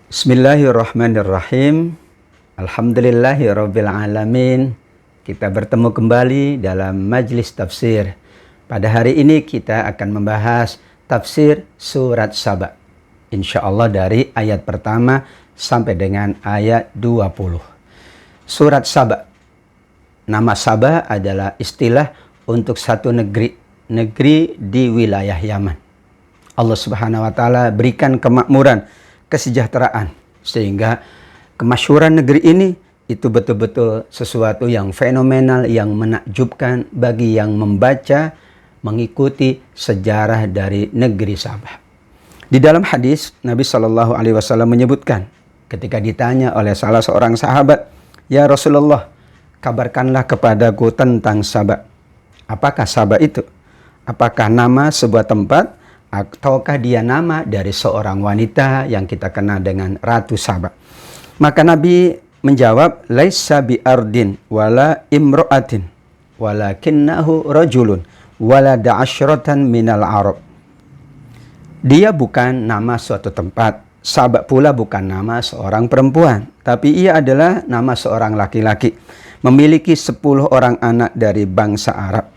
Bismillahirrahmanirrahim. Alhamdulillahirrabbilalamin. Kita bertemu kembali dalam majlis tafsir. Pada hari ini kita akan membahas tafsir surat Saba. Insya Allah dari ayat pertama sampai dengan ayat 20. Surat Saba. Nama Saba adalah istilah untuk satu negeri di wilayah Yaman. Allah Subhanahu wa taala berikan kemakmuran, kesejahteraan, sehingga kemasyhuran negeri ini itu betul-betul sesuatu yang fenomenal, yang menakjubkan bagi yang membaca, mengikuti sejarah dari negeri Sabah. Di dalam hadis Nabi Shallallahu Alaihi Wasallam menyebutkan ketika ditanya oleh salah seorang sahabat, "Ya Rasulullah, kabarkanlah kepadaku tentang Sabah. Apakah Sabah itu? Apakah nama sebuah tempat ataukah dia nama dari seorang wanita yang kita kenal dengan Ratu Sabah?" Maka Nabi menjawab, "Laisa bi ardin wala imra'atin walakinnahu rajulun walada asyratan minal Arab." Dia bukan nama suatu tempat. Sabah pula bukan nama seorang perempuan, tapi ia adalah nama seorang laki-laki. Memiliki 10 orang anak dari bangsa Arab.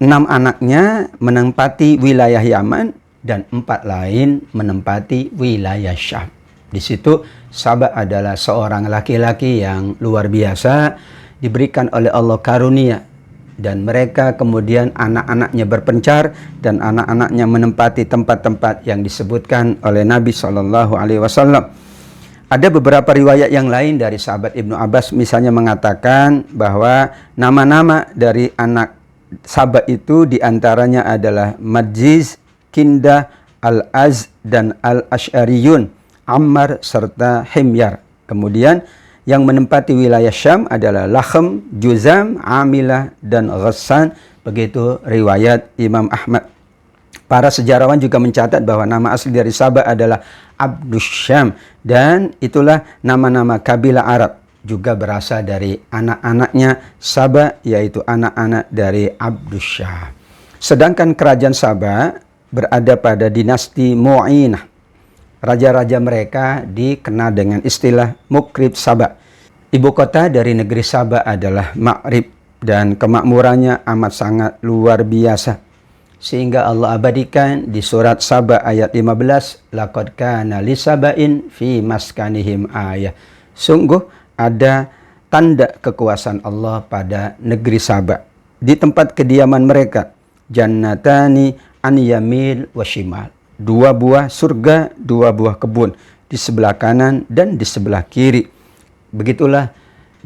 6 anaknya menempati wilayah Yaman dan 4 lain menempati wilayah Syam. Di situ Sabah adalah seorang laki-laki yang luar biasa, diberikan oleh Allah karunia, dan mereka kemudian anak-anaknya berpencar dan anak-anaknya menempati tempat-tempat yang disebutkan oleh Nabi Shallallahu Alaihi Wasallam. Ada beberapa riwayat yang lain dari sahabat Ibnu Abbas misalnya mengatakan bahwa nama-nama dari anak Sabah itu diantaranya adalah Majiz, Kindah, Al-Az, dan Al-Ash'ariyun, Ammar, serta Himyar. Kemudian yang menempati wilayah Syam adalah Lakhm, Juzam, Amilah, dan Ghassan. Begitu riwayat Imam Ahmad. Para sejarawan juga mencatat bahwa nama asli dari Sabah adalah Abdus Syam. Dan itulah nama-nama kabilah Arab. Juga berasal dari anak-anaknya Sabah, yaitu anak-anak dari Abdus Syam. Sedangkan kerajaan Sabah berada pada dinasti Mu'inah. Raja-raja mereka dikenal dengan istilah Mukrib Sabah. Ibu kota dari negeri Sabah adalah Ma'rib, dan kemakmurannya amat sangat luar biasa. Sehingga Allah abadikan di surat Sabah ayat 15, "Laqad kana li Saba'in fi maskanihim ayah." Sungguh ada tanda kekuasaan Allah pada negeri Sabah. Di tempat kediaman mereka, jannatani an yamin wa shimal. 2 buah surga, 2 buah kebun di sebelah kanan dan di sebelah kiri. Begitulah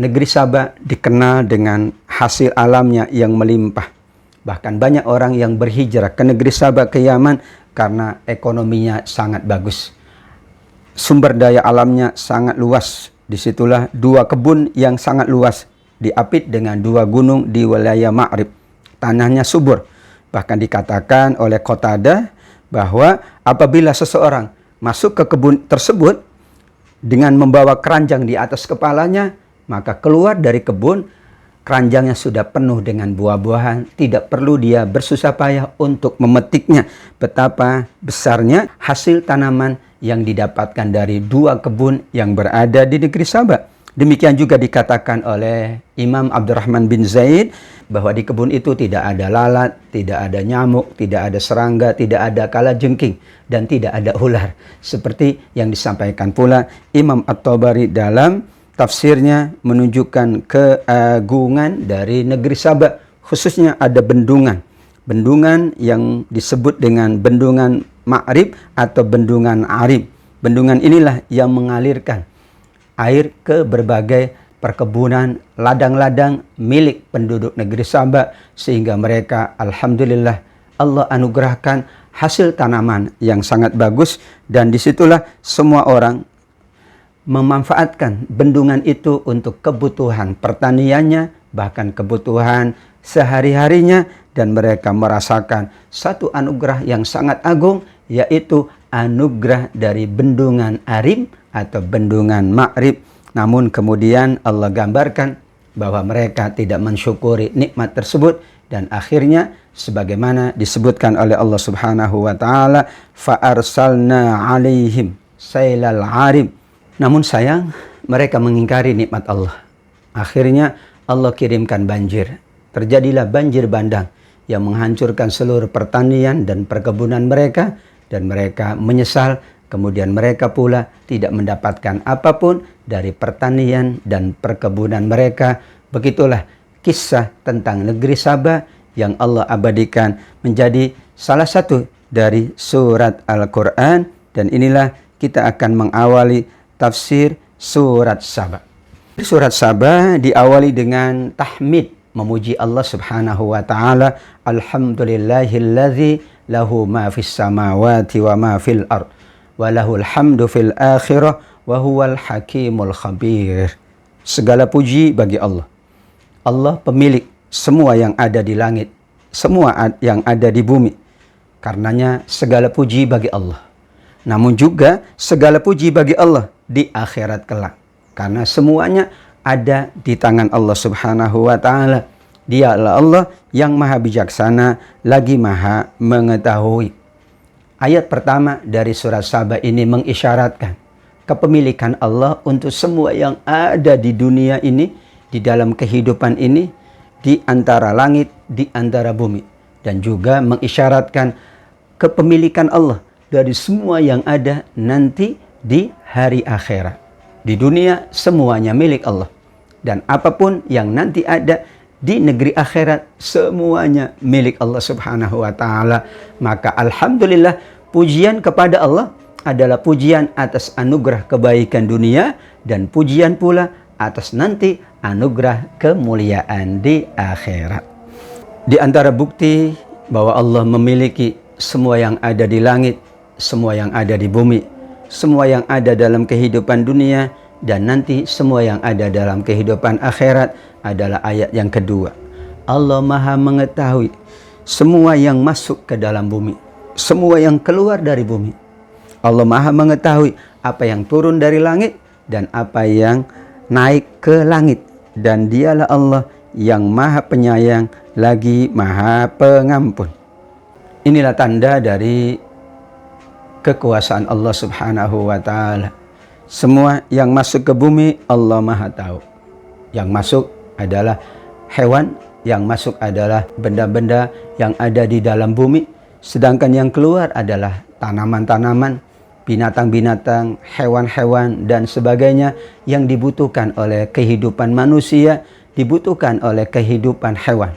negeri Sabah dikenal dengan hasil alamnya yang melimpah. Bahkan banyak orang yang berhijrah ke negeri Sabah, ke Yaman, karena ekonominya sangat bagus. Sumber daya alamnya sangat luas. Disitulah 2 kebun yang sangat luas, diapit dengan 2 gunung di wilayah Ma'rib. Tanahnya subur. Bahkan dikatakan oleh Qatadah bahwa apabila seseorang masuk ke kebun tersebut dengan membawa keranjang di atas kepalanya, maka keluar dari kebun, keranjangnya sudah penuh dengan buah-buahan. Tidak perlu dia bersusah payah untuk memetiknya. Betapa besarnya hasil tanaman yang didapatkan dari 2 kebun yang berada di negeri Sabah. Demikian juga dikatakan oleh Imam Abdurrahman bin Zaid bahwa di kebun itu tidak ada lalat, tidak ada nyamuk, tidak ada serangga, tidak ada kalajengking, dan tidak ada ular. Seperti yang disampaikan pula Imam At-Tabari dalam tafsirnya, menunjukkan keagungan dari negeri Sabah. Khususnya ada bendungan. Bendungan yang disebut dengan bendungan Ma'rib atau bendungan Arib. Bendungan inilah yang mengalirkan air ke berbagai perkebunan, ladang-ladang milik penduduk negeri Sabah, sehingga mereka alhamdulillah Allah anugerahkan hasil tanaman yang sangat bagus, dan disitulah semua orang memanfaatkan bendungan itu untuk kebutuhan pertaniannya, bahkan kebutuhan sehari-harinya, dan mereka merasakan satu anugerah yang sangat agung, yaitu anugerah dari bendungan Arib atau bendungan Ma'rib. Namun kemudian Allah gambarkan bahwa mereka tidak mensyukuri nikmat tersebut, dan akhirnya sebagaimana disebutkan oleh Allah Subhanahu wa taala, fa arsalna alaihim sailal arib. Namun sayang, mereka mengingkari nikmat Allah. Akhirnya Allah kirimkan banjir. Terjadilah banjir bandang yang menghancurkan seluruh pertanian dan perkebunan mereka, dan mereka menyesal. Kemudian mereka pula tidak mendapatkan apapun dari pertanian dan perkebunan mereka. Begitulah kisah tentang negeri Saba yang Allah abadikan menjadi salah satu dari surat Al-Quran. Dan inilah kita akan mengawali tafsir surat Saba. Surat Saba diawali dengan tahmid, memuji Allah subhanahu wa ta'ala. Alhamdulillahilladzi lahu ma fis samawati wa ma fil ard wa lahul hamdu fil akhirah wa huwal hakimul khabir. Segala puji bagi Allah. Allah pemilik semua yang ada di langit, semua yang ada di bumi. Karenanya segala puji bagi Allah. Namun juga segala puji bagi Allah di akhirat kelak. Karena semuanya ada di tangan Allah subhanahu wa ta'ala. Dialah Allah yang maha bijaksana, lagi maha mengetahui. Ayat pertama dari surat Saba ini mengisyaratkan kepemilikan Allah untuk semua yang ada di dunia ini, di dalam kehidupan ini, di antara langit, di antara bumi. Dan juga mengisyaratkan kepemilikan Allah dari semua yang ada nanti di hari akhirat. Di dunia semuanya milik Allah. Dan apapun yang nanti ada di negeri akhirat semuanya milik Allah subhanahu wa ta'ala. Maka alhamdulillah, pujian kepada Allah adalah pujian atas anugerah kebaikan dunia, dan pujian pula atas nanti anugerah kemuliaan di akhirat. Di antara bukti bahwa Allah memiliki semua yang ada di langit, semua yang ada di bumi, semua yang ada dalam kehidupan dunia, dan nanti semua yang ada dalam kehidupan akhirat adalah ayat yang kedua. Allah maha mengetahui semua yang masuk ke dalam bumi, semua yang keluar dari bumi. Allah maha mengetahui apa yang turun dari langit dan apa yang naik ke langit. Dan dialah Allah yang maha penyayang, lagi maha pengampun. Inilah tanda dari kekuasaan Allah subhanahu wa ta'ala. Semua yang masuk ke bumi Allah maha tahu. Yang masuk adalah hewan, yang masuk adalah benda-benda yang ada di dalam bumi. Sedangkan yang keluar adalah tanaman-tanaman, binatang-binatang, hewan-hewan, dan sebagainya yang dibutuhkan oleh kehidupan manusia, dibutuhkan oleh kehidupan hewan.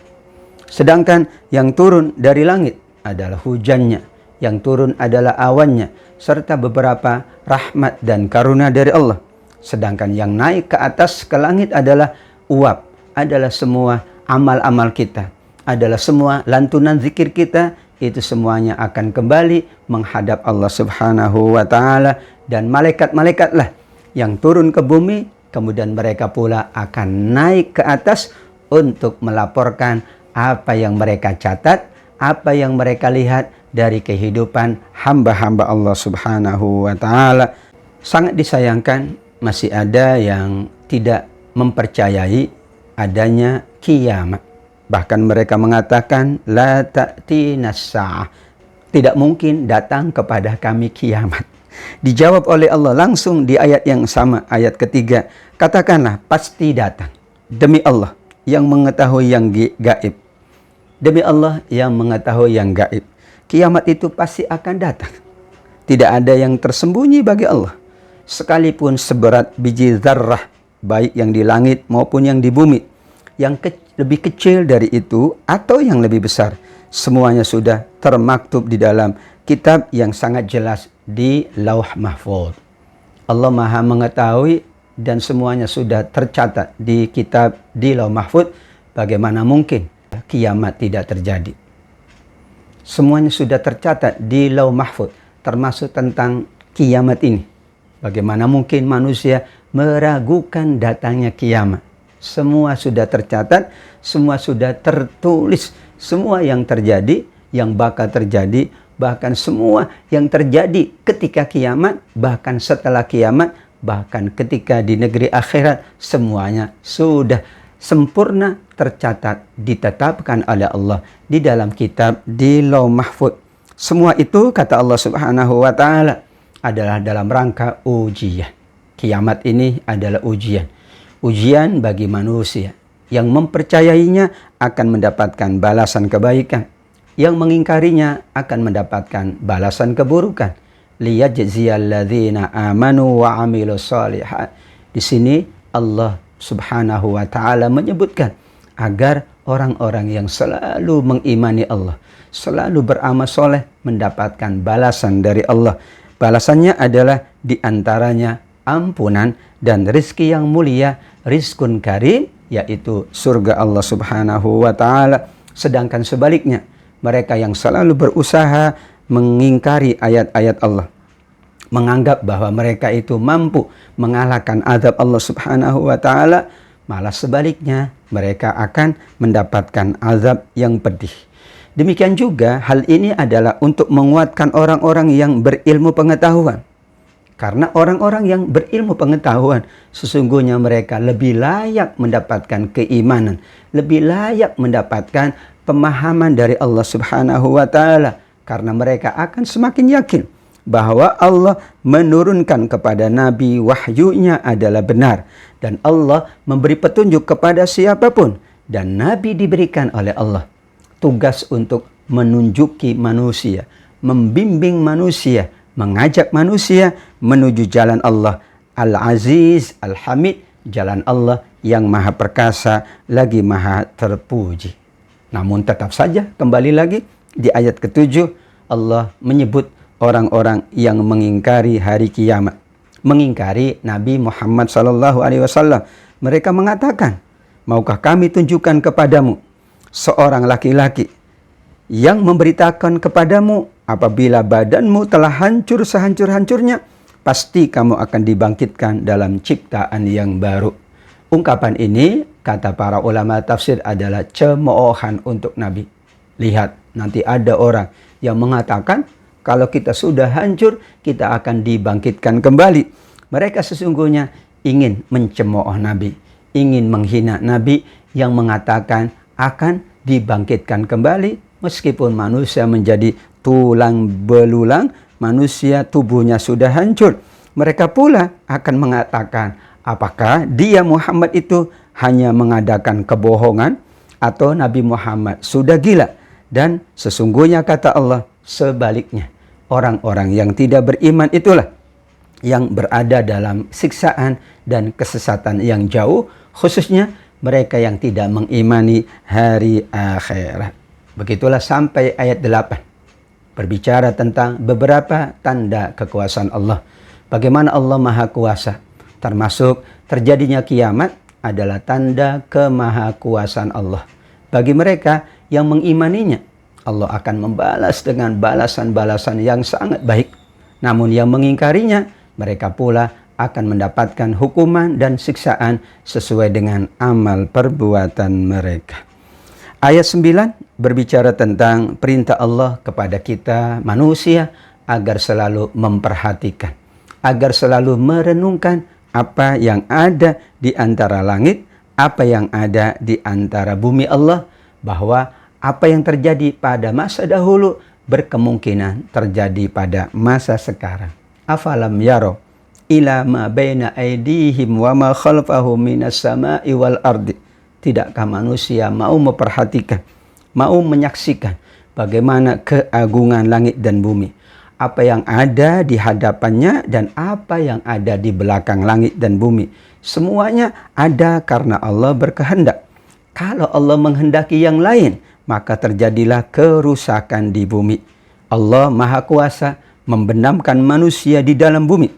Sedangkan yang turun dari langit adalah hujannya, yang turun adalah awannya, serta beberapa rahmat dan karunia dari Allah. Sedangkan yang naik ke atas ke langit adalah uap, adalah semua amal-amal kita, adalah semua lantunan zikir kita. Itu semuanya akan kembali menghadap Allah subhanahu wa ta'ala. Dan malaikat-malaikatlah yang turun ke bumi, kemudian mereka pula akan naik ke atas untuk melaporkan apa yang mereka catat, apa yang mereka lihat dari kehidupan hamba-hamba Allah subhanahu wa ta'ala. Sangat disayangkan masih ada yang tidak mempercayai adanya kiamat. Bahkan mereka mengatakan, la ta'tinas sa'ah, tidak mungkin datang kepada kami kiamat. Dijawab oleh Allah langsung di ayat yang sama, ayat ketiga. Katakanlah, pasti datang. Demi Allah yang mengetahui yang gaib. Demi Allah yang mengetahui yang gaib. Kiamat itu pasti akan datang. Tidak ada yang tersembunyi bagi Allah. Sekalipun seberat biji zarrah, baik yang di langit maupun yang di bumi, yang lebih kecil dari itu atau yang lebih besar, semuanya sudah termaktub di dalam kitab yang sangat jelas di Lauh Mahfuz. Allah maha mengetahui dan semuanya sudah tercatat di kitab di Lauh Mahfuz. Bagaimana mungkin kiamat tidak terjadi? Semuanya sudah tercatat di Lauh Mahfuz, termasuk tentang kiamat ini. Bagaimana mungkin manusia meragukan datangnya kiamat? Semua sudah tercatat, semua sudah tertulis. Semua yang terjadi, yang bakal terjadi, bahkan semua yang terjadi ketika kiamat, bahkan setelah kiamat, bahkan ketika di negeri akhirat, semuanya sudah sempurna tercatat, ditetapkan oleh Allah di dalam kitab di Lauh Mahfuz. Semua itu, kata Allah subhanahu wa ta'ala, adalah dalam rangka ujian. Kiamat ini adalah ujian. Ujian bagi manusia. Yang mempercayainya akan mendapatkan balasan kebaikan. Yang mengingkarinya akan mendapatkan balasan keburukan. Liyajziyalladzina amanu wa amilus shalihat. Di sini Allah Subhanahu wa taala menyebutkan agar orang-orang yang selalu mengimani Allah, selalu beramal soleh mendapatkan balasan dari Allah. Balasannya adalah diantaranya ampunan dan rizki yang mulia, rizkun karim, yaitu surga Allah Subhanahu wa taala. Sedangkan sebaliknya, mereka yang selalu berusaha mengingkari ayat-ayat Allah, menganggap bahwa mereka itu mampu mengalahkan azab Allah Subhanahu wa taala, malah sebaliknya mereka akan mendapatkan azab yang pedih. Demikian juga hal ini adalah untuk menguatkan orang-orang yang berilmu pengetahuan. Karena orang-orang yang berilmu pengetahuan sesungguhnya mereka lebih layak mendapatkan keimanan, lebih layak mendapatkan pemahaman dari Allah Subhanahu wa taala, karena mereka akan semakin yakin bahwa Allah menurunkan kepada Nabi wahyunya adalah benar, dan Allah memberi petunjuk kepada siapapun, dan Nabi diberikan oleh Allah tugas untuk menunjuki manusia, membimbing manusia, mengajak manusia menuju jalan Allah Al-Aziz, Al-Hamid, jalan Allah yang maha perkasa lagi maha terpuji. Namun tetap saja kembali lagi di ayat ke-7 Allah menyebut orang-orang yang mengingkari hari kiamat, mengingkari Nabi Muhammad SAW. Mereka mengatakan, maukah kami tunjukkan kepadamu seorang laki-laki yang memberitakan kepadamu apabila badanmu telah hancur sehancur-hancurnya, pasti kamu akan dibangkitkan dalam ciptaan yang baru. Ungkapan ini, kata para ulama tafsir, adalah cemoohan untuk Nabi. Lihat, nanti ada orang yang mengatakan, kalau kita sudah hancur, kita akan dibangkitkan kembali. Mereka sesungguhnya ingin mencemooh Nabi, ingin menghina Nabi yang mengatakan akan dibangkitkan kembali, meskipun manusia menjadi tulang belulang, manusia tubuhnya sudah hancur. Mereka pula akan mengatakan, apakah dia Muhammad itu hanya mengadakan kebohongan, atau Nabi Muhammad sudah gila? Dan sesungguhnya kata Allah, sebaliknya, orang-orang yang tidak beriman itulah yang berada dalam siksaan dan kesesatan yang jauh, khususnya mereka yang tidak mengimani hari akhirat. Begitulah sampai ayat 8. Berbicara tentang beberapa tanda kekuasaan Allah. Bagaimana Allah Maha Kuasa. Termasuk terjadinya kiamat adalah tanda kemahakuasaan Allah. Bagi mereka yang mengimaninya, Allah akan membalas dengan balasan-balasan yang sangat baik. Namun yang mengingkarinya, mereka pula akan mendapatkan hukuman dan siksaan sesuai dengan amal perbuatan mereka. Ayat 9 berbicara tentang perintah Allah kepada kita manusia agar selalu memperhatikan, agar selalu merenungkan apa yang ada di antara langit, apa yang ada di antara bumi Allah, bahwa apa yang terjadi pada masa dahulu berkemungkinan terjadi pada masa sekarang. Afalam yaro ila ma baina aydihim wa ma khalfahum minas sama'i wal ardi. Tidakkah manusia mau memperhatikan, mau menyaksikan bagaimana keagungan langit dan bumi, apa yang ada di hadapannya dan apa yang ada di belakang langit dan bumi. Semuanya ada karena Allah berkehendak. Kalau Allah menghendaki yang lain, maka terjadilah kerusakan di bumi. Allah Maha Kuasa membenamkan manusia di dalam bumi.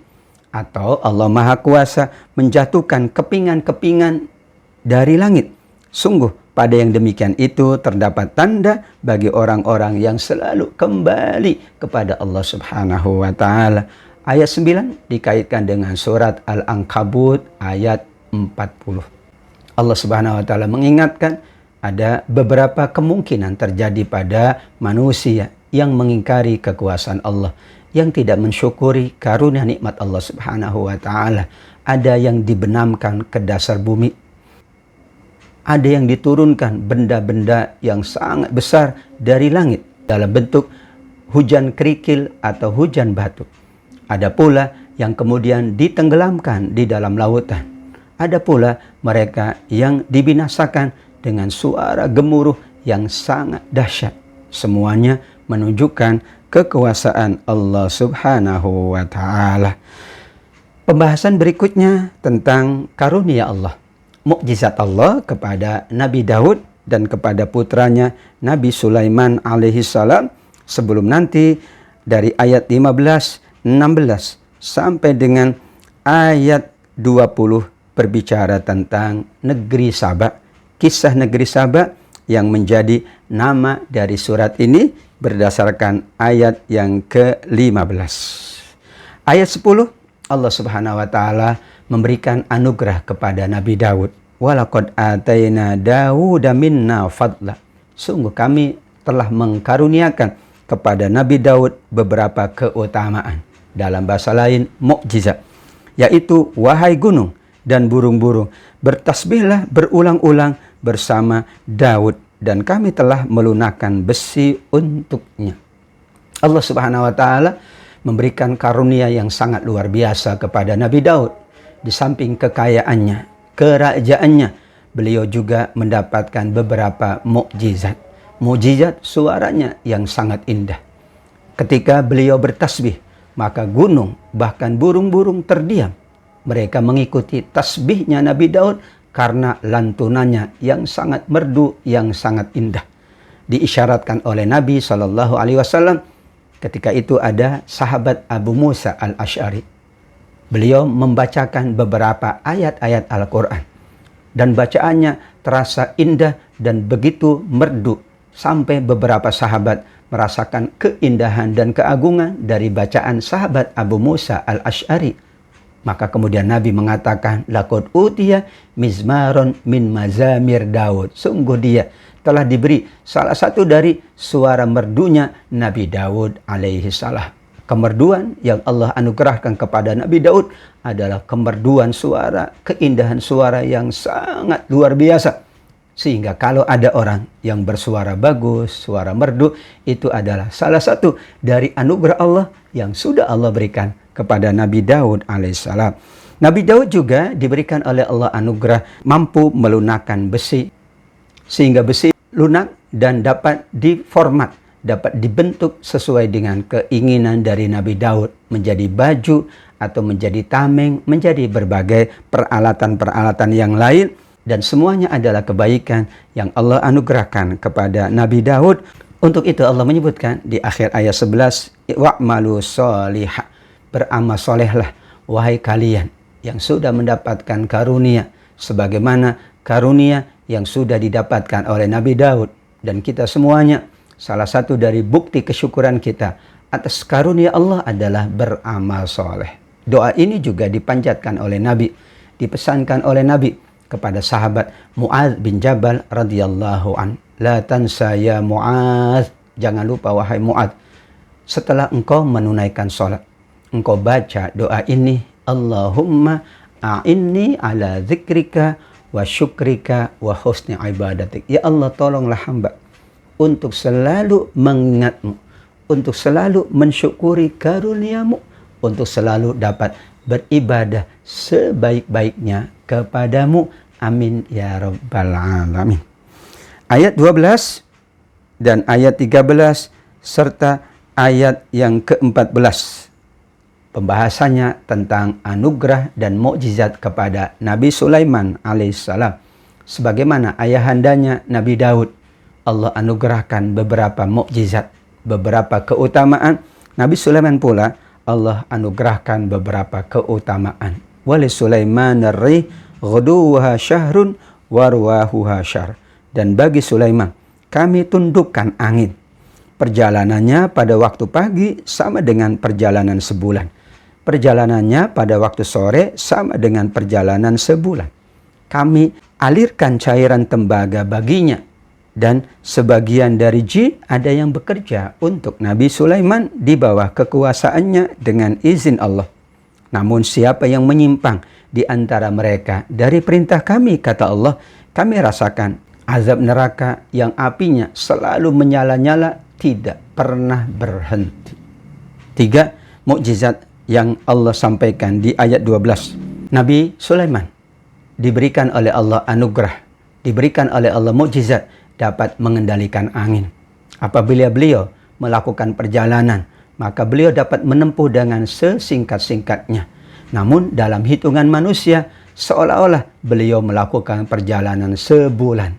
Atau Allah Maha Kuasa menjatuhkan kepingan-kepingan dari langit. Sungguh pada yang demikian itu terdapat tanda bagi orang-orang yang selalu kembali kepada Allah Subhanahu wa ta'ala. Ayat 9 dikaitkan dengan surat Al-Ankabut ayat 40. Allah Subhanahu wa ta'ala mengingatkan ada beberapa kemungkinan terjadi pada manusia yang mengingkari kekuasaan Allah, yang tidak mensyukuri karunia nikmat Allah Subhanahu wa ta'ala. Ada yang dibenamkan ke dasar bumi, ada yang diturunkan benda-benda yang sangat besar dari langit dalam bentuk hujan kerikil atau hujan batu. Ada pula yang kemudian ditenggelamkan di dalam lautan. Ada pula mereka yang dibinasakan dengan suara gemuruh yang sangat dahsyat. Semuanya menunjukkan kekuasaan Allah Subhanahu wa Ta'ala. Pembahasan berikutnya tentang karunia Allah, mukjizat Allah kepada Nabi Daud dan kepada putranya Nabi Sulaiman alaihi salam, sebelum nanti dari ayat 15, 16 sampai dengan ayat 20 berbicara tentang negeri Saba, kisah negeri Saba yang menjadi nama dari surat ini berdasarkan ayat yang ke-15. Ayat 10, Allah Subhanahu wa Ta'ala memberikan anugerah kepada Nabi Daud. Walaqad atayna Dawuda minna fadla. Sungguh kami telah mengkaruniakan kepada Nabi Daud beberapa keutamaan. Dalam bahasa lain, mukjizat. Yaitu, wahai gunung dan burung-burung, bertasbihlah berulang-ulang bersama Daud, dan kami telah melunakkan besi untuknya. Allah Subhanahu wa Ta'ala memberikan karunia yang sangat luar biasa kepada Nabi Daud. Di samping kekayaannya, kerajaannya, beliau juga mendapatkan beberapa mukjizat. Mukjizat suaranya yang sangat indah. Ketika beliau bertasbih, maka gunung bahkan burung-burung terdiam. Mereka mengikuti tasbihnya Nabi Daud karena lantunannya yang sangat merdu, yang sangat indah. Diisyaratkan oleh Nabi SAW. Ketika itu ada sahabat Abu Musa al-Asy'ari. Beliau membacakan beberapa ayat-ayat Al-Quran. Dan bacaannya terasa indah dan begitu merdu. Sampai beberapa sahabat merasakan keindahan dan keagungan dari bacaan sahabat Abu Musa al-Asy'ari. Maka kemudian Nabi mengatakan, laqad utiya mizmaron min mazamir Daud. Sungguh dia telah diberi salah satu dari suara merdunya Nabi Daud alaihi salam. Kemerduan yang Allah anugerahkan kepada Nabi Daud adalah kemerduan suara, keindahan suara yang sangat luar biasa. Sehingga kalau ada orang yang bersuara bagus, suara merdu, itu adalah salah satu dari anugerah Allah yang sudah Allah berikan kepada Nabi Daud alaihissalam. Nabi Daud juga diberikan oleh Allah anugerah mampu melunakkan besi, sehingga besi lunak dan dapat diformat, dapat dibentuk sesuai dengan keinginan dari Nabi Daud, menjadi baju atau menjadi tameng, menjadi berbagai peralatan-peralatan yang lain. Dan semuanya adalah kebaikan yang Allah anugerahkan kepada Nabi Daud. Untuk itu Allah menyebutkan di akhir ayat 11, wa'malu sholihah, beramal solehlah wahai kalian yang sudah mendapatkan karunia sebagaimana karunia yang sudah didapatkan oleh Nabi Daud. Dan kita semuanya, salah satu dari bukti kesyukuran kita atas karunia Allah adalah beramal soleh. Doa ini juga dipanjatkan oleh Nabi, dipesankan oleh Nabi kepada sahabat Mu'adz bin Jabal radhiyallahu an. La tansa ya Mu'adz, jangan lupa wahai Mu'adz, setelah engkau menunaikan sholat, engkau baca doa ini, Allahumma a'inni ala zikrika wa syukrika wa husni ibadatik. Ya Allah, tolonglah hamba untuk selalu mengingatmu, untuk selalu mensyukuri karuniamu, untuk selalu dapat beribadah sebaik-baiknya kepadamu. Amin ya rabbal alamin. Ayat 12 dan ayat 13 serta ayat yang ke-14. Pembahasannya tentang anugerah dan mukjizat kepada Nabi Sulaiman alaihissalam. Sebagaimana ayahandanya Nabi Daud, Allah anugerahkan beberapa mukjizat, beberapa keutamaan. Nabi Sulaiman pula Allah anugerahkan beberapa keutamaan. Wali Sulaiman ar-rih ghuduha syahrun warwahuha syahr. Dan bagi Sulaiman kami tundukkan angin. Perjalanannya pada waktu pagi sama dengan perjalanan sebulan. Perjalanannya pada waktu sore sama dengan perjalanan sebulan. Kami alirkan cairan tembaga baginya. Dan sebagian dari jin ada yang bekerja untuk Nabi Sulaiman di bawah kekuasaannya dengan izin Allah. Namun siapa yang menyimpang di antara mereka dari perintah kami, kata Allah, kami rasakan azab neraka yang apinya selalu menyala-nyala, tidak pernah berhenti. 3. Mukjizat yang Allah sampaikan di ayat 12. Nabi Sulaiman diberikan oleh Allah anugerah, diberikan oleh Allah mukjizat dapat mengendalikan angin. Apabila beliau melakukan perjalanan, maka beliau dapat menempuh dengan sesingkat-singkatnya. Namun dalam hitungan manusia, seolah-olah beliau melakukan perjalanan sebulan.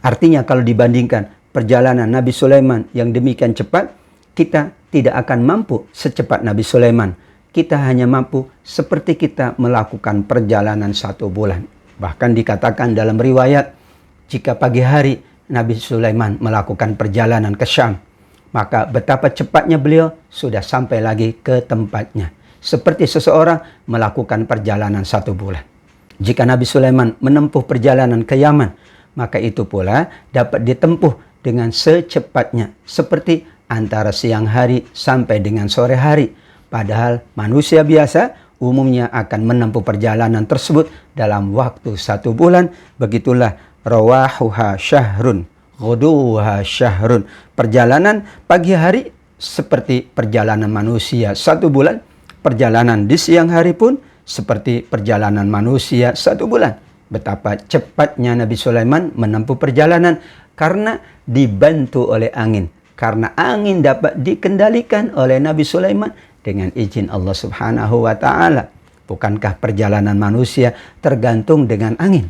Artinya kalau dibandingkan perjalanan Nabi Sulaiman yang demikian cepat, kita tidak akan mampu secepat Nabi Sulaiman. Kita hanya mampu seperti kita melakukan perjalanan 1 bulan. Bahkan dikatakan dalam riwayat, jika pagi hari Nabi Sulaiman melakukan perjalanan ke Syam, maka betapa cepatnya beliau sudah sampai lagi ke tempatnya. Seperti seseorang melakukan perjalanan 1 bulan. Jika Nabi Sulaiman menempuh perjalanan ke Yaman, maka itu pula dapat ditempuh dengan secepatnya, seperti antara siang hari sampai dengan sore hari. Padahal manusia biasa umumnya akan menempuh perjalanan tersebut dalam waktu 1 bulan. Begitulah rawahuha syahrun, ghuduha syahrun. Perjalanan pagi hari seperti perjalanan manusia 1 bulan. Perjalanan di siang hari pun seperti perjalanan manusia 1 bulan. Betapa cepatnya Nabi Sulaiman menempuh perjalanan karena dibantu oleh angin. Karena angin dapat dikendalikan oleh Nabi Sulaiman dengan izin Allah Subhanahu wa Ta'ala. Bukankah perjalanan manusia tergantung dengan angin?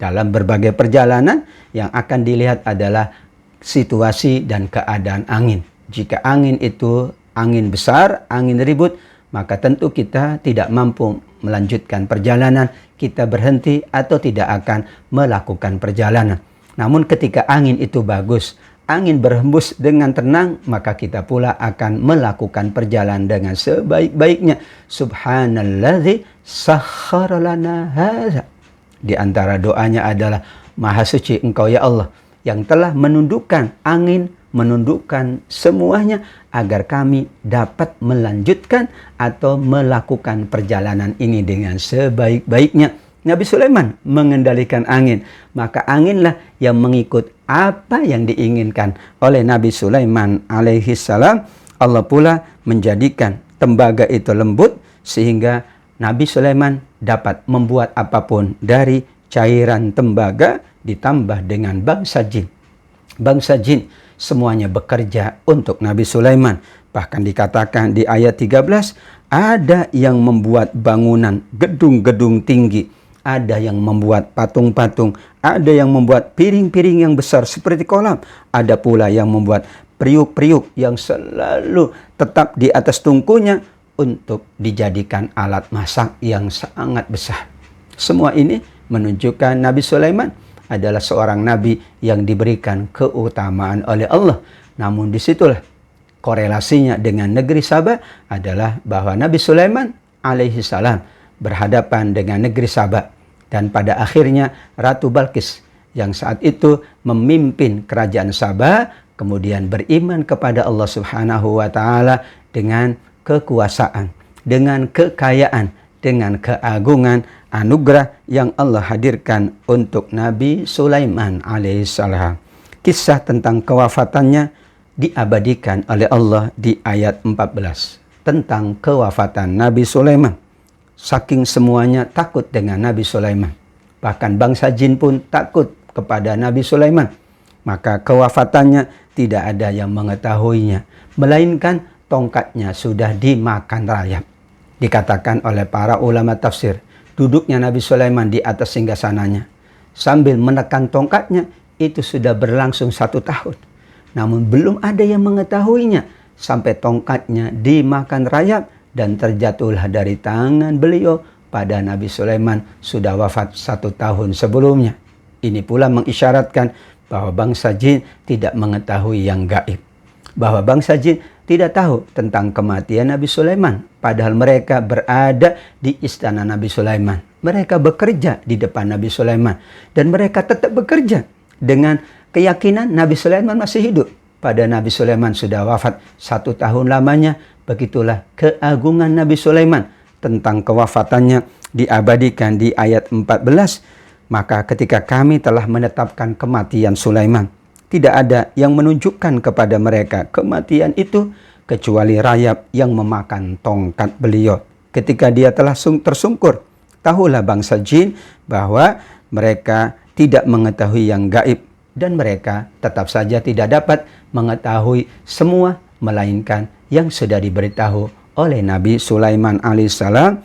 Dalam berbagai perjalanan yang akan dilihat adalah situasi dan keadaan angin. Jika angin itu angin besar, angin ribut, maka tentu kita tidak mampu melanjutkan perjalanan, kita berhenti atau tidak akan melakukan perjalanan. Namun ketika angin itu bagus, angin berhembus dengan tenang, maka kita pula akan melakukan perjalanan dengan sebaik-baiknya. Subhanalladzi sakhkhara lana hadza. Di antara doanya adalah, Maha suci Engkau ya Allah yang telah menundukkan angin, menundukkan semuanya agar kami dapat melanjutkan atau melakukan perjalanan ini dengan sebaik-baiknya. Nabi Sulaiman mengendalikan angin, maka anginlah yang mengikut apa yang diinginkan oleh Nabi Sulaiman alaihi salam. Allah pula menjadikan tembaga itu lembut sehingga Nabi Sulaiman dapat membuat apapun dari cairan tembaga ditambah dengan bangsa jin. Bangsa jin semuanya bekerja untuk Nabi Sulaiman. Bahkan dikatakan di ayat 13, ada yang membuat bangunan gedung-gedung tinggi, ada yang membuat patung-patung, ada yang membuat piring-piring yang besar seperti kolam, ada pula yang membuat periuk-periuk yang selalu tetap di atas tungkunya untuk dijadikan alat masak yang sangat besar. Semua ini menunjukkan Nabi Sulaiman adalah seorang nabi yang diberikan keutamaan oleh Allah. Namun disitulah korelasinya dengan negeri Saba adalah bahwa Nabi Sulaiman alaihi salam berhadapan dengan negeri Saba. Dan pada akhirnya Ratu Balqis yang saat itu memimpin kerajaan Saba kemudian beriman kepada Allah Subhanahu wa Ta'ala dengan kekuasaan, dengan kekayaan, dengan keagungan anugerah yang Allah hadirkan untuk Nabi Sulaiman alaihissalam. Kisah tentang kewafatannya diabadikan oleh Allah di ayat 14 tentang kewafatan Nabi Sulaiman. Saking semuanya takut dengan Nabi Sulaiman, bahkan bangsa jin pun takut kepada Nabi Sulaiman, maka kewafatannya tidak ada yang mengetahuinya, melainkan tongkatnya sudah dimakan rayap. Dikatakan oleh para ulama tafsir, duduknya Nabi Sulaiman di atas singgasananya sambil menekan tongkatnya itu sudah berlangsung 1 tahun. Namun belum ada yang mengetahuinya sampai tongkatnya dimakan rayap dan terjatuhlah dari tangan beliau pada Nabi Sulaiman sudah wafat 1 tahun sebelumnya. Ini pula mengisyaratkan bahwa bangsa jin tidak mengetahui yang gaib, bahwa bangsa jin tidak tahu tentang kematian Nabi Sulaiman, padahal mereka berada di istana Nabi Sulaiman. Mereka bekerja di depan Nabi Sulaiman dan mereka tetap bekerja dengan keyakinan Nabi Sulaiman masih hidup. Pada Nabi Sulaiman sudah wafat 1 tahun lamanya. Begitulah keagungan Nabi Sulaiman. Tentang kewafatannya diabadikan di ayat 14. Maka ketika kami telah menetapkan kematian Sulaiman, tidak ada yang menunjukkan kepada mereka kematian itu kecuali rayap yang memakan tongkat beliau. Ketika dia telah tersungkur, tahulah bangsa jin bahwa mereka tidak mengetahui yang gaib, dan mereka tetap saja tidak dapat mengetahui semua, melainkan yang sudah diberitahu oleh Nabi Sulaiman alaihissalam.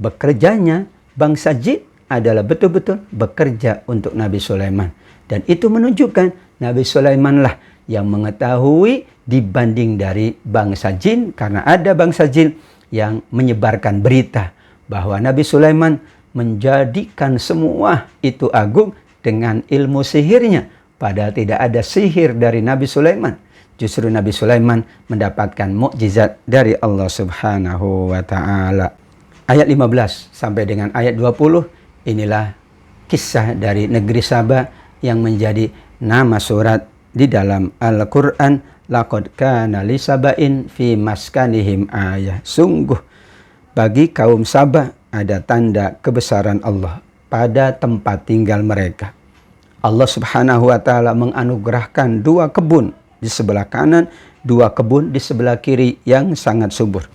Bekerjanya bangsa jin adalah betul-betul bekerja untuk Nabi Sulaiman. Dan itu menunjukkan Nabi Sulaiman lah yang mengetahui dibanding dari bangsa jin, karena ada bangsa jin yang menyebarkan berita bahwa Nabi Sulaiman menjadikan semua itu agung dengan ilmu sihirnya. Padahal tidak ada sihir dari Nabi Sulaiman. Justru Nabi Sulaiman mendapatkan mukjizat dari Allah Subhanahu wa Ta'ala. Ayat 15 sampai dengan ayat 20, inilah kisah dari negeri Saba yang menjadi nama surat di dalam Al-Quran. Laqad kana li Sabain fi maskanihim ayah. Sungguh bagi kaum Saba ada tanda kebesaran Allah pada tempat tinggal mereka. Allah Subhanahu wa Ta'ala menganugerahkan 2 kebun di sebelah kanan, 2 kebun di sebelah kiri yang sangat subur.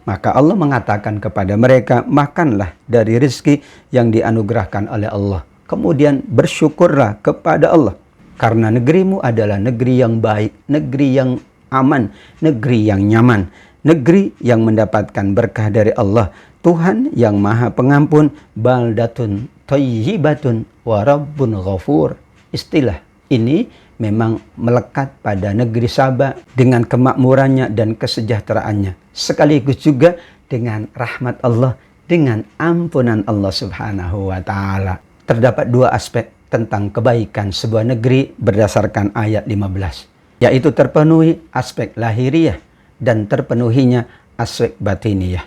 Maka Allah mengatakan kepada mereka, makanlah dari rezeki yang dianugerahkan oleh Allah. Kemudian bersyukurlah kepada Allah. Karena negerimu adalah negeri yang baik, negeri yang aman, negeri yang nyaman, negeri yang mendapatkan berkah dari Allah. Tuhan yang maha pengampun, baldatun thayyibatun wa rabbun ghafur. Istilah ini memang melekat pada negeri Saba dengan kemakmurannya dan kesejahteraannya. Sekaligus juga dengan rahmat Allah, dengan ampunan Allah Subhanahu wa Ta'ala. Terdapat 2 aspek tentang kebaikan sebuah negeri berdasarkan ayat 15, yaitu terpenuhi aspek lahiriah dan terpenuhinya aspek batiniyah.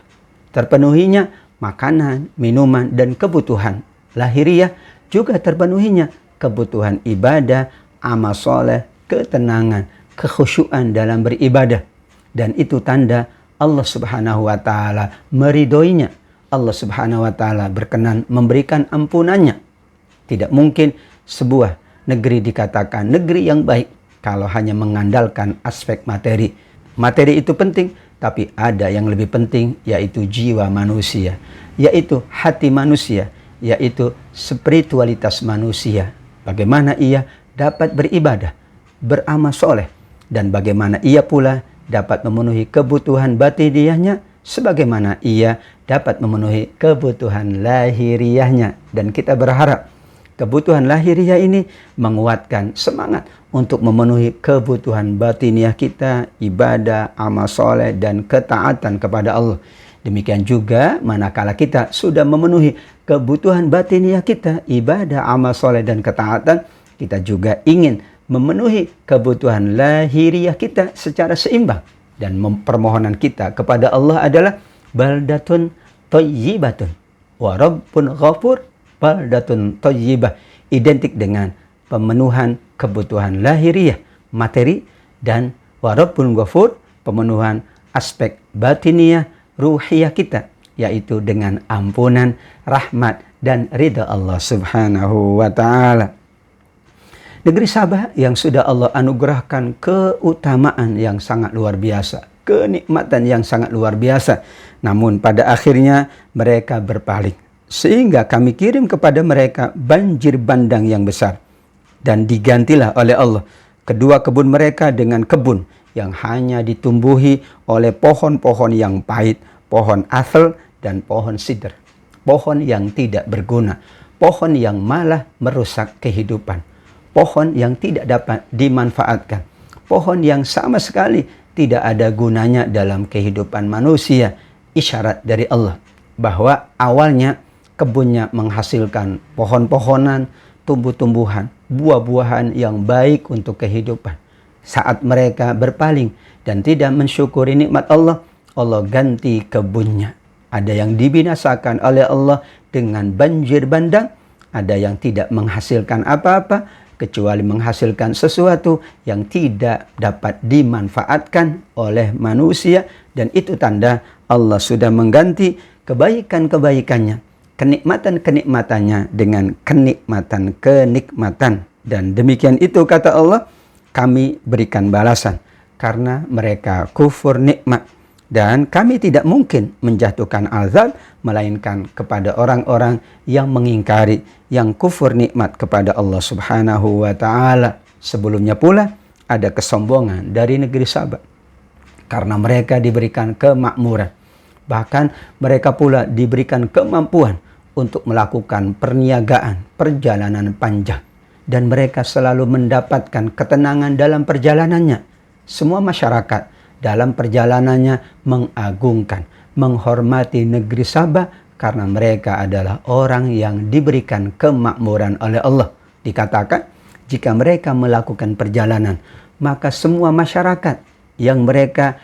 Terpenuhinya makanan, minuman, dan kebutuhan lahiriah, juga terpenuhinya kebutuhan ibadah, amal soleh, ketenangan, kekhusyuan dalam beribadah. Dan itu tanda Allah Subhanahu wa Ta'ala meridhoinya. Allah Subhanahu wa Ta'ala berkenan memberikan ampunannya. Tidak mungkin sebuah negeri dikatakan negeri yang baik kalau hanya mengandalkan aspek materi. Materi itu penting, tapi ada yang lebih penting, yaitu jiwa manusia, yaitu hati manusia, yaitu spiritualitas manusia. Bagaimana ia dapat beribadah, beramal soleh, dan bagaimana ia pula dapat memenuhi kebutuhan batiniahnya, sebagaimana ia dapat memenuhi kebutuhan lahiriahnya. Dan kita berharap kebutuhan lahiriah ini menguatkan semangat untuk memenuhi kebutuhan batiniah kita, ibadah, amal soleh, dan ketaatan kepada Allah. Demikian juga manakala kita sudah memenuhi kebutuhan batiniah kita, ibadah, amal soleh, dan ketaatan, kita juga ingin memenuhi kebutuhan lahiriah kita secara seimbang. Dan permohonan kita kepada Allah adalah baldatun thayyibatun wa rabbun ghafur. Baldatun thayyibah identik dengan pemenuhan kebutuhan lahiriah, materi, dan wa rabbun ghafur, pemenuhan aspek batiniah, ruhiyah kita, yaitu dengan ampunan, rahmat, dan ridha Allah Subhanahu wa Ta'ala. Negeri Sabah yang sudah Allah anugerahkan keutamaan yang sangat luar biasa, kenikmatan yang sangat luar biasa, namun pada akhirnya mereka berpaling. Sehingga kami kirim kepada mereka banjir bandang yang besar. Dan digantilah oleh Allah kedua kebun mereka dengan kebun yang hanya ditumbuhi oleh pohon-pohon yang pahit, pohon asal dan pohon sidr. Pohon yang tidak berguna, pohon yang malah merusak kehidupan, pohon yang tidak dapat dimanfaatkan, pohon yang sama sekali tidak ada gunanya dalam kehidupan manusia. Isyarat dari Allah bahwa awalnya kebunnya menghasilkan pohon-pohonan, tumbuh-tumbuhan, buah-buahan yang baik untuk kehidupan. Saat mereka berpaling dan tidak mensyukuri nikmat Allah, Allah ganti kebunnya. Ada yang dibinasakan oleh Allah dengan banjir bandang, ada yang tidak menghasilkan apa-apa, kecuali menghasilkan sesuatu yang tidak dapat dimanfaatkan oleh manusia. Dan itu tanda Allah sudah mengganti kebaikan-kebaikannya, kenikmatan-kenikmatannya dengan kenikmatan-kenikmatan. Dan demikian itu kata Allah, kami berikan balasan karena mereka kufur nikmat. Dan kami tidak mungkin menjatuhkan azab melainkan kepada orang-orang yang mengingkari, yang kufur nikmat kepada Allah Subhanahu wa taala. Sebelumnya pula ada kesombongan dari negeri Saba karena mereka diberikan kemakmuran. Bahkan mereka pula diberikan kemampuan untuk melakukan perniagaan, perjalanan panjang. Dan mereka selalu mendapatkan ketenangan dalam perjalanannya. Semua masyarakat dalam perjalanannya mengagungkan, menghormati negeri Saba karena mereka adalah orang yang diberikan kemakmuran oleh Allah. Dikatakan, jika mereka melakukan perjalanan, maka semua masyarakat yang mereka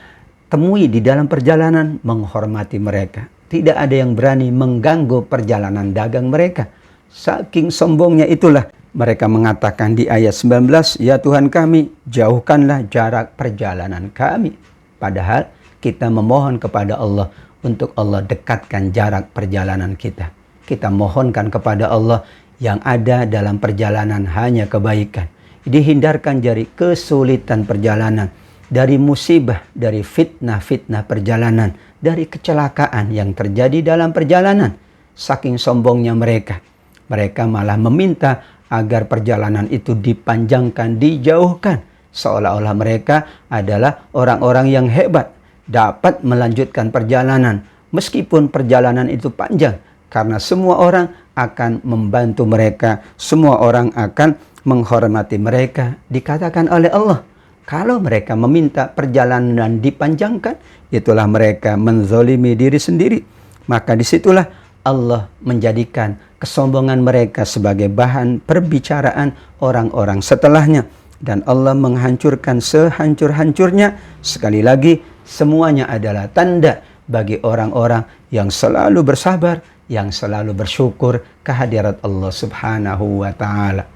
temui di dalam perjalanan menghormati mereka. Tidak ada yang berani mengganggu perjalanan dagang mereka. Saking sombongnya itulah mereka mengatakan di ayat 19, "Ya Tuhan kami, jauhkanlah jarak perjalanan kami." Padahal kita memohon kepada Allah untuk Allah dekatkan jarak perjalanan kita. Kita mohonkan kepada Allah yang ada dalam perjalanan hanya kebaikan. Dihindarkan dari kesulitan perjalanan, dari musibah, dari fitnah-fitnah perjalanan, dari kecelakaan yang terjadi dalam perjalanan. Saking sombongnya mereka, mereka malah meminta agar perjalanan itu dipanjangkan, dijauhkan. Seolah-olah mereka adalah orang-orang yang hebat, dapat melanjutkan perjalanan. Meskipun perjalanan itu panjang, karena semua orang akan membantu mereka, semua orang akan menghormati mereka. Dikatakan oleh Allah, kalau mereka meminta perjalanan dipanjangkan, itulah mereka menzolimi diri sendiri. Maka disitulah Allah menjadikan kesombongan mereka sebagai bahan perbicaraan orang-orang setelahnya. Dan Allah menghancurkan sehancur-hancurnya. Sekali lagi, semuanya adalah tanda bagi orang-orang yang selalu bersabar, yang selalu bersyukur kehadirat Allah Subhanahu wa ta'ala.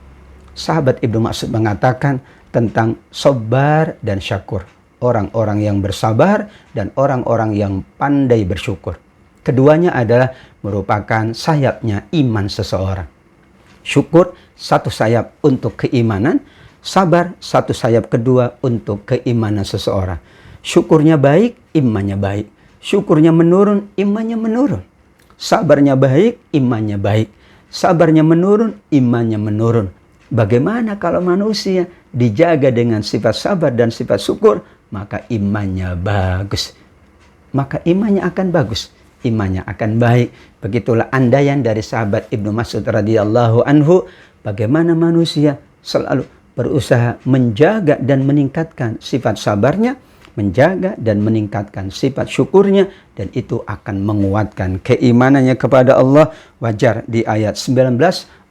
Sahabat Ibnu Mas'ud mengatakan tentang sabar dan syakur. Orang-orang yang bersabar dan orang-orang yang pandai bersyukur. Keduanya adalah merupakan sayapnya iman seseorang. Syukur satu sayap untuk keimanan, sabar satu sayap kedua untuk keimanan seseorang. Syukurnya baik, imannya baik. Syukurnya menurun, imannya menurun. Sabarnya baik, imannya baik. Sabarnya menurun, imannya menurun. Bagaimana kalau manusia dijaga dengan sifat sabar dan sifat syukur, maka imannya bagus. Maka imannya akan bagus, imannya akan baik. Begitulah andaian dari sahabat Ibnu Mas'ud radhiyallahu anhu, bagaimana manusia selalu berusaha menjaga dan meningkatkan sifat sabarnya, menjaga dan meningkatkan sifat syukurnya, dan itu akan menguatkan keimanannya kepada Allah. Wajar di ayat 19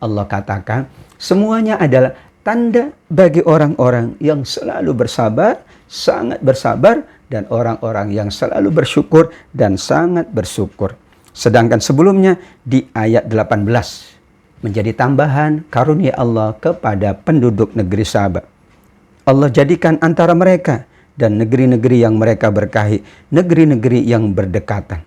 Allah katakan, semuanya adalah tanda bagi orang-orang yang selalu bersabar, sangat bersabar, dan orang-orang yang selalu bersyukur dan sangat bersyukur. Sedangkan sebelumnya di ayat 18 menjadi tambahan karunia Allah kepada penduduk negeri Saba. Allah jadikan antara mereka dan negeri-negeri yang mereka berkahi, negeri-negeri yang berdekatan.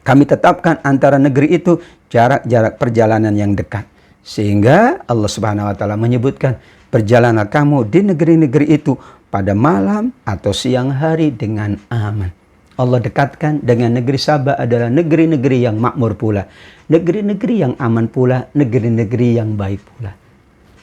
Kami tetapkan antara negeri itu jarak-jarak perjalanan yang dekat. Sehingga Allah Subhanahu wa ta'ala menyebutkan, perjalanan kamu di negeri-negeri itu pada malam atau siang hari dengan aman. Allah dekatkan dengan negeri Saba adalah negeri-negeri yang makmur pula. Negeri-negeri yang aman pula, negeri-negeri yang baik pula.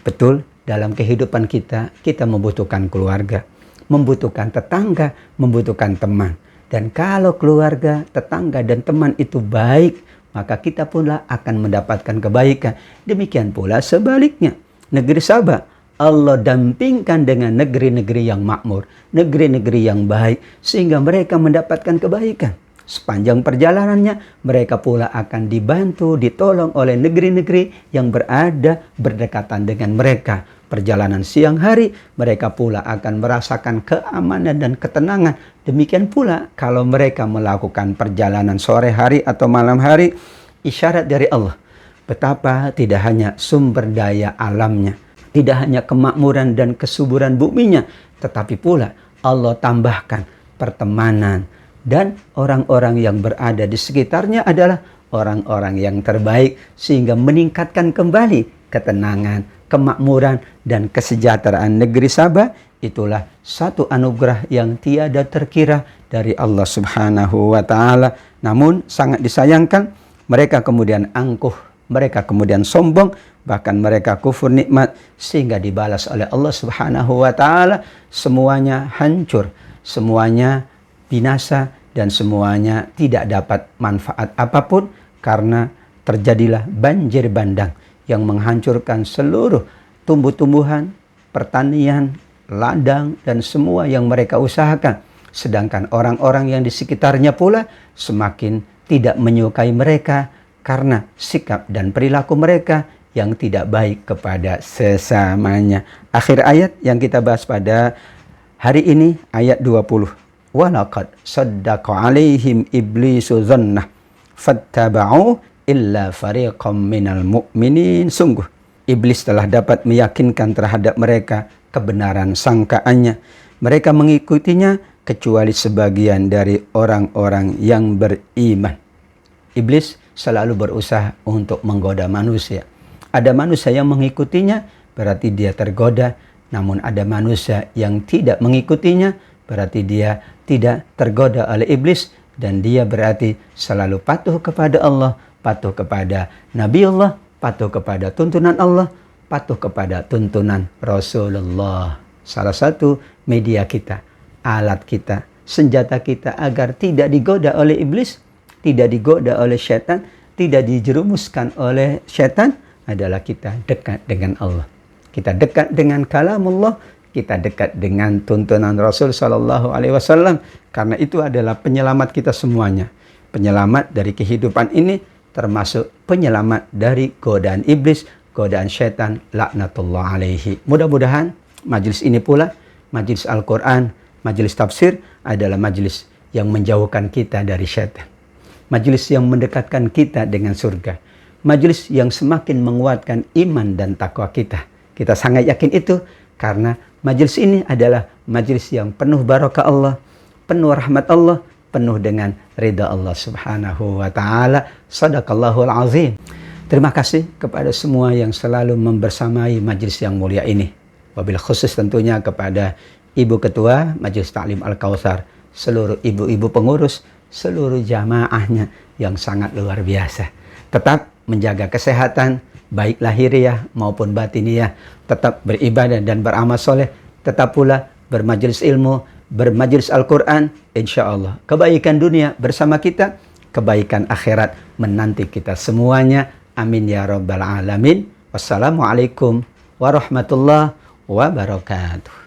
Betul, dalam kehidupan kita, kita membutuhkan keluarga, membutuhkan tetangga, membutuhkan teman. Dan kalau keluarga, tetangga, dan teman itu baik, maka kita pula akan mendapatkan kebaikan. Demikian pula sebaliknya. Negeri Saba, Allah dampingkan dengan negeri-negeri yang makmur, negeri-negeri yang baik, sehingga mereka mendapatkan kebaikan. Sepanjang perjalanannya, mereka pula akan dibantu, ditolong oleh negeri-negeri yang berada berdekatan dengan mereka. Perjalanan siang hari, mereka pula akan merasakan keamanan dan ketenangan. Demikian pula kalau mereka melakukan perjalanan sore hari atau malam hari, isyarat dari Allah. Betapa tidak hanya sumber daya alamnya, tidak hanya kemakmuran dan kesuburan buminya, tetapi pula Allah tambahkan pertemanan. Dan orang-orang yang berada di sekitarnya adalah orang-orang yang terbaik, sehingga meningkatkan kembali ketenangan, kemakmuran, dan kesejahteraan negeri Sabah, itulah satu anugerah yang tiada terkira dari Allah Subhanahu wa Ta'ala. Namun sangat disayangkan, mereka kemudian angkuh, mereka kemudian sombong, bahkan mereka kufur nikmat, sehingga dibalas oleh Allah Subhanahu wa Ta'ala. Semuanya hancur, semuanya binasa, dan semuanya tidak dapat manfaat apapun, karena terjadilah banjir bandang yang menghancurkan seluruh tumbuh-tumbuhan, pertanian, ladang, dan semua yang mereka usahakan. Sedangkan orang-orang yang di sekitarnya pula semakin tidak menyukai mereka karena sikap dan perilaku mereka yang tidak baik kepada sesamanya. Akhir ayat yang kita bahas pada hari ini, ayat 20. Walaqad saddaqa alaihim iblisu dhannah fattaba'u illa fariqam minal mu'minin. Sungguh iblis telah dapat meyakinkan terhadap mereka kebenaran sangkaannya. Mereka mengikutinya kecuali sebagian dari orang-orang yang beriman. Iblis selalu berusaha untuk menggoda manusia. Ada manusia yang mengikutinya, berarti dia tergoda. Namun ada manusia yang tidak mengikutinya, berarti dia tidak tergoda oleh iblis. Dan dia berarti selalu patuh kepada Allah, patuh kepada Nabi Allah, patuh kepada tuntunan Allah, patuh kepada tuntunan Rasulullah. Salah satu media kita, alat kita, senjata kita agar tidak digoda oleh iblis, tidak digoda oleh syaitan, tidak dijerumuskan oleh syaitan, adalah kita dekat dengan Allah. Kita dekat dengan kalamullah, kita dekat dengan tuntunan Rasul Sallallahu Alaihi Wasallam, karena itu adalah penyelamat kita semuanya. Penyelamat dari kehidupan ini, termasuk penyelamat dari godaan iblis, godaan syaitan, laknatullah alaihi. Mudah-mudahan majlis ini pula, majlis Al-Quran, majlis tafsir, adalah majlis yang menjauhkan kita dari syaitan. Majlis yang mendekatkan kita dengan surga. Majlis yang semakin menguatkan iman dan takwa kita. Kita sangat yakin itu karena majlis ini adalah majlis yang penuh barakah Allah, penuh rahmat Allah, penuh dengan ridha Allah Subhanahu wa Ta'ala. Sadaqallahul azim. Terima kasih kepada semua yang selalu membersamai majlis yang mulia ini. Wabil khusus tentunya kepada Ibu Ketua Majelis Ta'lim Al-Kautsar, seluruh ibu-ibu pengurus, seluruh jamaahnya yang sangat luar biasa. Tetap menjaga kesehatan, baik lahiriah maupun batiniah, tetap beribadah dan beramal soleh, tetap pula bermajelis ilmu, bermajelis Al-Quran. Insya Allah kebaikan dunia bersama kita, kebaikan akhirat menanti kita semuanya. Amin ya rabbal alamin. Wassalamualaikum warahmatullahi wabarakatuh.